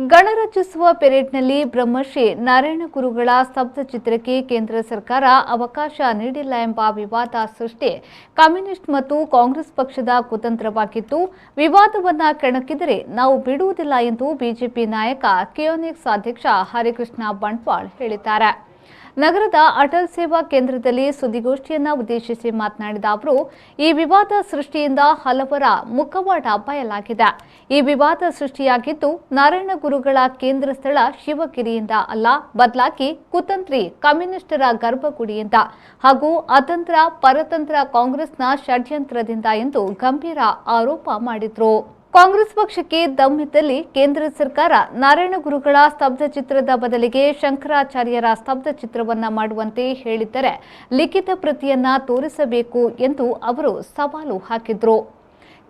ಗಣರಾಜ್ಯೋತ್ಸವ ಪೆರೇಡ್ನಲ್ಲಿ ಬ್ರಹ್ಮಶ್ರೀ ನಾರಾಯಣ ಗುರುಗಳ ಸ್ತಬ್ಧ ಚಿತ್ರಕ್ಕೆ ಕೇಂದ್ರ ಸರ್ಕಾರ ಅವಕಾಶ ನೀಡಿಲ್ಲ ಎಂಬ ವಿವಾದ ಸೃಷ್ಟಿ ಕಮ್ಯುನಿಸ್ಟ್ ಮತ್ತು ಕಾಂಗ್ರೆಸ್ ಪಕ್ಷದ ಕುತಂತ್ರವಾಗಿದ್ದು, ವಿವಾದವನ್ನು ಕೆಣಕಿದರೆ ನಾವು ಬಿಡುವುದಿಲ್ಲ ಎಂದು ಬಿಜೆಪಿ ನಾಯಕ ಕಿಯೋನಿಕ್ಸ್ ಅಧ್ಯಕ್ಷ ಹರಿಕೃಷ್ಣ ಬಂಟ್ವಾಳ ಹೇಳಿದ್ದಾರೆ. ನಗರದ ಅಟಲ್ ಸೇವಾ ಕೇಂದ್ರದಲ್ಲಿ ಸುದ್ದಿಗೋಷ್ಠಿಯನ್ನು ಉದ್ದೇಶಿಸಿ ಮಾತನಾಡಿದ ಅವರು, ಈ ವಿವಾದ ಸೃಷ್ಟಿಯಿಂದ ಹಲವರ ಮುಖವಾಡ ಬಯಲಾಗಿದೆ. ಈ ವಿವಾದ ಸೃಷ್ಟಿಯಾಗಿದ್ದು ನಾರಾಯಣ ಗುರುಗಳ ಕೇಂದ್ರ ಸ್ಥಳ ಶಿವಗಿರಿಯಿಂದ ಅಲ್ಲ, ಬದಲಾಗಿ ಕುತಂತ್ರಿ ಕಮ್ಯುನಿಸ್ಟರ ಗರ್ಭಗುಡಿಯಿಂದ ಹಾಗೂ ಅತಂತ್ರ ಪರತಂತ್ರ ಕಾಂಗ್ರೆಸ್ನ ಷಡ್ಯಂತ್ರದಿಂದ ಎಂದು ಗಂಭೀರ ಆರೋಪ ಮಾಡಿದರು. ಕಾಂಗ್ರೆಸ್ ಪಕ್ಷಕ್ಕೆ ದಮ್ಮಿದ್ದಲ್ಲಿ ಕೇಂದ್ರ ಸರ್ಕಾರ ನಾರಾಯಣ ಗುರುಗಳ ಸ್ತಬ್ಧ ಚಿತ್ರದ ಬದಲಿಗೆ ಶಂಕರಾಚಾರ್ಯರ ಸ್ತಬ್ಧ ಚಿತ್ರವನ್ನ ಮಾಡುವಂತೆ ಹೇಳಿದ್ದರೆ ಲಿಖಿತ ಪ್ರತಿಯನ್ನ ತೋರಿಸಬೇಕು ಎಂದು ಅವರು ಸವಾಲು ಹಾಕಿದ್ರು.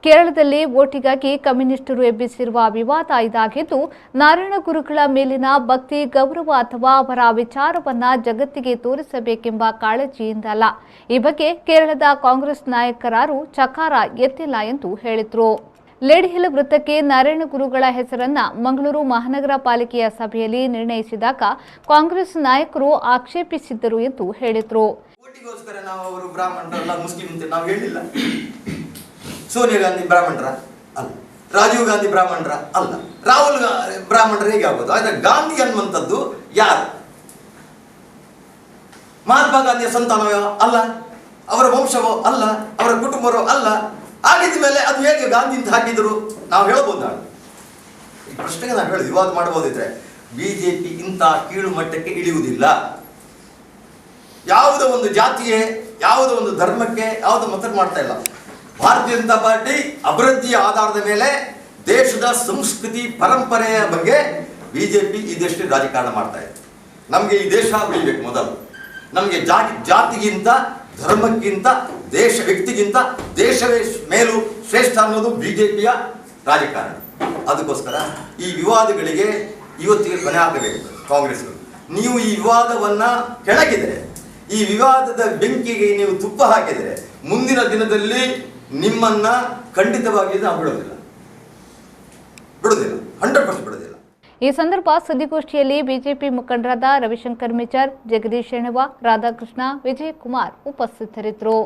ಕೇರಳದಲ್ಲಿ ವೋಟಿಗಾಗಿ ಕಮ್ಯುನಿಸ್ಟರು ಎಬ್ಬಿಸಿರುವ ವಿವಾದ ಇದಾಗಿದ್ದು, ನಾರಾಯಣ ಗುರುಗಳ ಮೇಲಿನ ಭಕ್ತಿ ಗೌರವ ಅಥವಾ ಅವರ ವಿಚಾರವನ್ನ ಜಗತ್ತಿಗೆ ತೋರಿಸಬೇಕೆಂಬ ಕಾಳಜಿಯಿಂದಲ್ಲ. ಈ ಬಗ್ಗೆ ಕೇರಳದ ಕಾಂಗ್ರೆಸ್ ನಾಯಕರಾರು ಚಕಾರ ಎತ್ತಿಲ್ಲ ಎಂದು ಹೇಳಿದ್ರು. ಲೇಡಿ ಹಿಲ್ ವೃತ್ತಕ್ಕೆ ನಾರಾಯಣ ಗುರುಗಳ ಹೆಸರನ್ನ ಮಂಗಳೂರು ಮಹಾನಗರ ಪಾಲಿಕೆಯ ಸಭೆಯಲ್ಲಿ ನಿರ್ಣಯಿಸಿದಾಗ ಕಾಂಗ್ರೆಸ್ ನಾಯಕರು ಆಕ್ಷೇಪಿಸಿದ್ದರು ಎಂದು ಹೇಳಿದರು. ಸೋನಿಯಾ ಗಾಂಧಿ ಬ್ರಾಹ್ಮಣರ ಅಲ್ಲ, ರಾಜೀವ್ ಗಾಂಧಿ ಬ್ರಾಹ್ಮಣರ ಅಲ್ಲ, ರಾಹುಲ್ ಬ್ರಾಹ್ಮಣರು ಹೇಗೆ ಆಗ್ಬೋದು? ಆದ್ರೆ ಗಾಂಧಿ ಅನ್ನುವಂಥದ್ದು ಯಾರು? ಮಹಾತ್ಮ ಗಾಂಧಿಯ ಸಂತಾನವೋ ಅಲ್ಲ, ಅವರ ವಂಶವೋ ಅಲ್ಲ, ಅವರ ಕುಟುಂಬವೋ ಅಲ್ಲ. ಆಗಿದ ಮೇಲೆ ಅದು ಹೇಗೆ ಗಾಂಧಿ ಅಂತ ಹಾಕಿದ್ರು ನಾವು ಹೇಳ್ಬೋದು. ನಾನು ಈ ಪ್ರಶ್ನೆಗೆ ನಾನು ಹೇಳೋದು, ವಿವಾದ ಮಾಡಬಹುದಿದ್ರೆ ಬಿಜೆಪಿ ಇಂಥ ಕೀಳು ಮಟ್ಟಕ್ಕೆ ಇಳಿಯುವುದಿಲ್ಲ. ಯಾವುದೋ ಒಂದು ಜಾತಿಗೆ, ಯಾವುದೋ ಒಂದು ಧರ್ಮಕ್ಕೆ, ಯಾವುದೋ ಮತ ಮಾಡ್ತಾ ಇಲ್ಲ. ಭಾರತೀಯ ಜನತಾ ಪಾರ್ಟಿ ಅಭಿವೃದ್ಧಿಯ ಆಧಾರದ ಮೇಲೆ ದೇಶದ ಸಂಸ್ಕೃತಿ ಪರಂಪರೆಯ ಬಗ್ಗೆ ಬಿಜೆಪಿ ಈ ದೇಶದಲ್ಲಿ ರಾಜಕಾರಣ ಮಾಡ್ತಾ ಇದೆ. ನಮಗೆ ಈ ದೇಶ ಬೆಳಿಬೇಕು. ಮೊದಲು ನಮಗೆ ಜಾತಿಗಿಂತ ಧರ್ಮಕ್ಕಿಂತ ವ್ಯಕ್ತಿಗಿಂತ ದೇಶವೇ ಮೇಲು ಶ್ರೇಷ್ಠ ಅನ್ನೋದು ಬಿಜೆಪಿಯ ರಾಜಕಾರಣ. ಅದಕ್ಕೋಸ್ಕರ ಈ ವಿವಾದಗಳಿಗೆ ಇವತ್ತಿಗೆ ಕೊನೆ ಆಗಬೇಕು. ಕಾಂಗ್ರೆಸ್ಗಳು ನೀವು ಈ ವಿವಾದವನ್ನ ಕೆಣಕಿದರೆ, ಈ ವಿವಾದದ ಬೆಂಕಿಗೆ ನೀವು ತುಪ್ಪ ಹಾಕಿದರೆ ಮುಂದಿನ ದಿನದಲ್ಲಿ ನಿಮ್ಮನ್ನ ಖಂಡಿತವಾಗಿ ನಾವು ಬಿಡೋದಿಲ್ಲ, 100% ಬಿಡೋದಿಲ್ಲ. ಈ ಸಂದರ್ಭ ಸುದ್ದಿಗೋಷ್ಠಿಯಲ್ಲಿ ಬಿಜೆಪಿ ಮುಖಂಡರಾದ ರವಿಶಂಕರ್ ಮಿಚರ್, ಜಗದೀಶ್ ಶೆಣವ, ರಾಧಾಕೃಷ್ಣ, ವಿಜಯಕುಮಾರ್ ಉಪಸ್ಥಿತರಿದ್ದರು.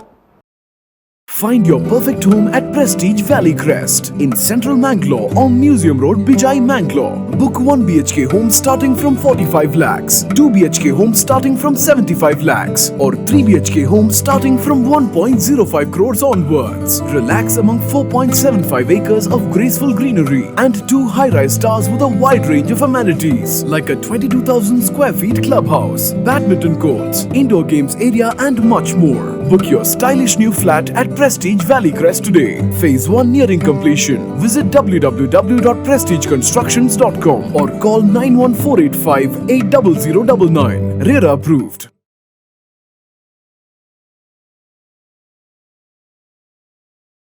Find your perfect home at Prestige Valley Crest in Central Mangalore on Museum Road, Bijai, Mangalore. Book 1 BHK home starting from 45 lakhs, 2 BHK home starting from 75 lakhs or 3 BHK home starting from 1.05 crores onwards. Relax among 4.75 acres of graceful greenery and 2 high-rise towers with a wide range of amenities like a 22,000 square feet clubhouse, badminton courts, indoor games area and much more. Book your stylish new flat at Prestige Valley Crest today. Phase 1 nearing completion. Visit www.prestigeconstructions.com or call 91485 80099. RERA approved.